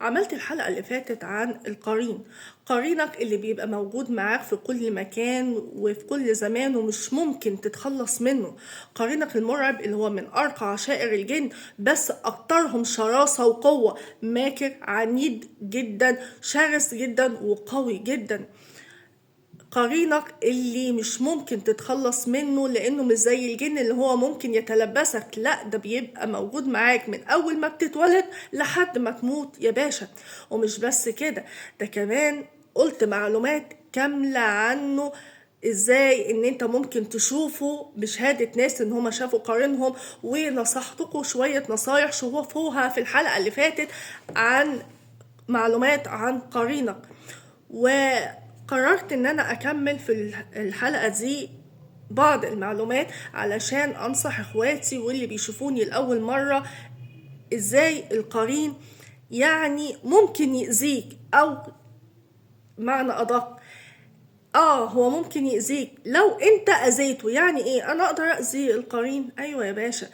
عملت الحلقة اللي فاتت عن القرين، قرينك اللي بيبقى موجود معاك في كل مكان وفي كل زمان ومش ممكن تتخلص منه. قرينك المرعب اللي هو من أرقى عشائر الجن، بس أكترهم شراسة وقوة، ماكر عنيد جدا، شرس جدا وقوي جدا. قرينك اللي مش ممكن تتخلص منه، لانه مش زي الجن اللي هو ممكن يتلبسك، لا ده بيبقى موجود معاك من اول ما بتتولد لحد ما تموت يا باشا. ومش بس كده، ده كمان قلت معلومات كاملة عنه، ازاي ان انت ممكن تشوفه بشهادة ناس ان هما شافوا قرينهم، ونصحتكم شوية نصايح شوفوها في الحلقة اللي فاتت عن معلومات عن قرينك. وقررت ان انا اكمل في الحلقة دي بعض المعلومات علشان انصح اخواتي واللي بيشوفوني لاول مرة ازاي القرين يعني ممكن يأذيك، او معنى ادق هو ممكن يأذيك لو انت اذيته. يعني ايه انا اقدر اذي القرين؟ ايوه يا باشا،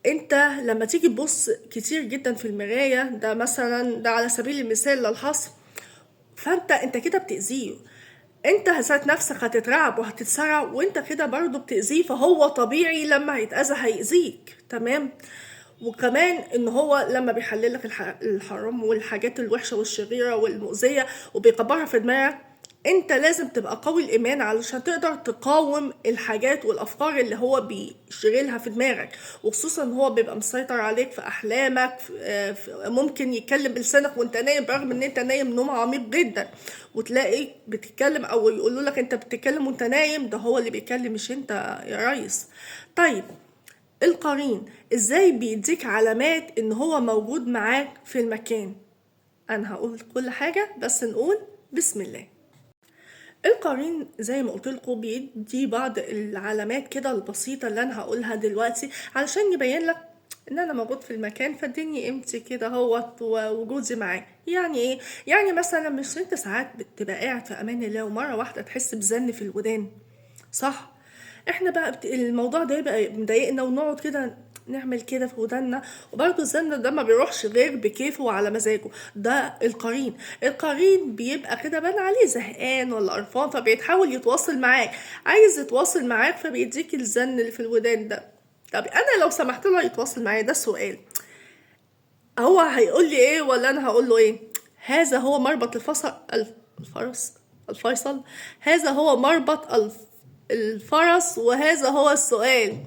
انت لما تيجي تبص كتير جدا في المراية، ده مثلا ده على سبيل المثال للحصر، فانت كده بتأذيه، انت ذات نفسك هتترعب وهتتسرع وانت كده برضو بتأذيه، فهو طبيعي لما هيتأذى هيأذيك. تمام. وكمان ان هو لما بيحللك الحرام والحاجات الوحشة والشريرة والمؤذية وبيكبرها في دماغك، انت لازم تبقى قوي الايمان علشان تقدر تقاوم الحاجات والافكار اللي هو بيشغلها في دماغك، وخصوصا هو بيبقى مسيطر عليك في احلامك. ممكن يتكلم بلسانك وانت نايم برغم ان انت نايم نوم عميق جدا، وتلاقي بتتكلم او يقولوا لك انت بتتكلم وانت نايم، ده هو اللي بيتكلم مش انت يا ريس. طيب القرين ازاي بيديك علامات ان هو موجود معاك في المكان؟ انا هقول كل حاجة بس نقول بسم الله. القرين زي ما قلت لكم بيدي بعض العلامات كده البسيطة اللي انا هقولها دلوقتي علشان يبين لك ان انا موجود في المكان، فاديني قيمتي كده هوت ووجودي معاه. يعني ايه؟ يعني مثلا مش انت ساعات بتبقى قاعد في امان الله ومرة واحدة تحس بزن في الودان؟ صح. احنا بقى الموضوع ده يبقى مضايقنا ونقعد كده نعمل كده في ودنا، وبرضه الزن ده ما بيروحش غير بكيفه وعلى مزاجه. ده القرين بيبقى كده بان عليه زهقان ولا قرفان، فبيتحاول يتواصل معاك، عايز يتواصل معاك فبيديك الزن اللي في الودان ده. طب انا لو سمحت له يتواصل معايا، ده السؤال، هو هيقول لي ايه ولا انا هقول له ايه؟ هذا هو مربط الفيصل، هذا هو مربط الفرس، وهذا هو السؤال.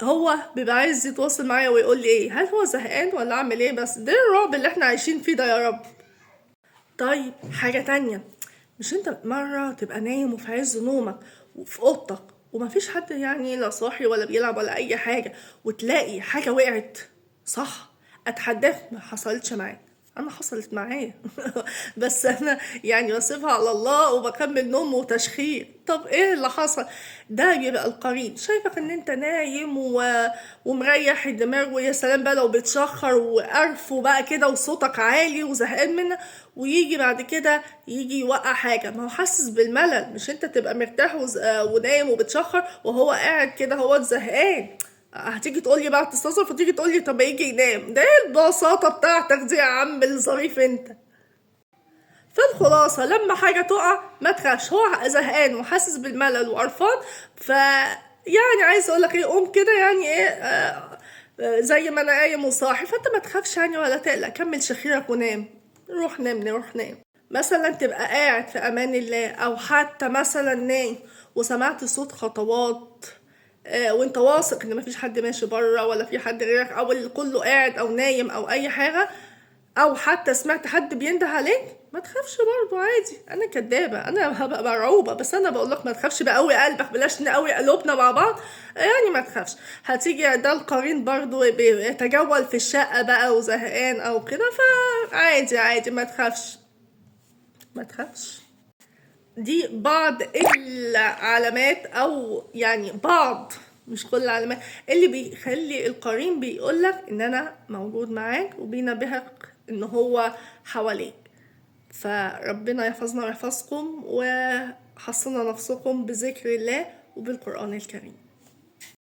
هو بيبقى عايز يتواصل معايا ويقول لي ايه؟ هل هو زهقان ولا اعمل ايه؟ بس ده الرعب اللي احنا عايشين فيه ده يا رب. طيب حاجة تانية، مش انت مرة تبقى نايم وفي عز نومك وفي اوضتك ومفيش حد يعني لا صاحي ولا بيلعب ولا اي حاجة، وتلاقي حاجة وقعت؟ صح. اتحداك ما حصلتش معاك؟ انا حصلت معايا بس انا يعني بسيبها على الله وبكمل نوم وتشخير. طب ايه اللي حصل؟ ده بيبقى القرين شايفك ان انت نايم ومريح الدماغ، ويا سلام بقى لو بتشخر وقرف بقى كده وصوتك عالي وزهقان منه، ويجي بعد كده يجي يوقع حاجه، ما هو حاسس بالملل. مش انت تبقى مرتاح ونايم وبتشخر وهو قاعد كده هو زهقان؟ هتيجي تقولي بقى تستصرف وتيجي تقولي طب يجي ينام؟ ده ايه البساطة بتاعتك دي يا عم الظريف انت؟ فالخلاصة لما حاجة تقع ما تخافش، هو زهقان وحاسس بالملل وقرفان، يعني عايز اقولك ايه، قوم كده يعني ايه زي ما انا قايم وصاحي، فانت ما تخافش يعني ولا تقلق، كمل شخيرك ونام. روح نام. مثلا تبقى قاعد في امان الله، او حتى مثلا نايم وسمعت صوت خطوات، وانت واثق ان مفيش حد ماشي بره ولا في حد غيرك، او اللي كله قاعد او نايم او اي حاجه، او حتى سمعت حد بينده عليك، ما تخافش برضو عادي. انا كدابه، انا هبقى مرعوبه، بس انا بقول لك ما تخافش، بقوي قلبك، بلاش نقوي قلوبنا مع بعض. يعني ما تخافش. هتيجي ده القرين برضو بيتجول في الشقه بقى وزهقان او كده، فعادي ما تخافش. دي بعض العلامات، او يعني بعض مش كل العلامات اللي بيخلي القرين بيقولك ان انا موجود معاك وبينبهك ان هو حواليك. فربنا يحفظنا ويحفظكم، وحصنا نفسكم بذكر الله وبالقرآن الكريم.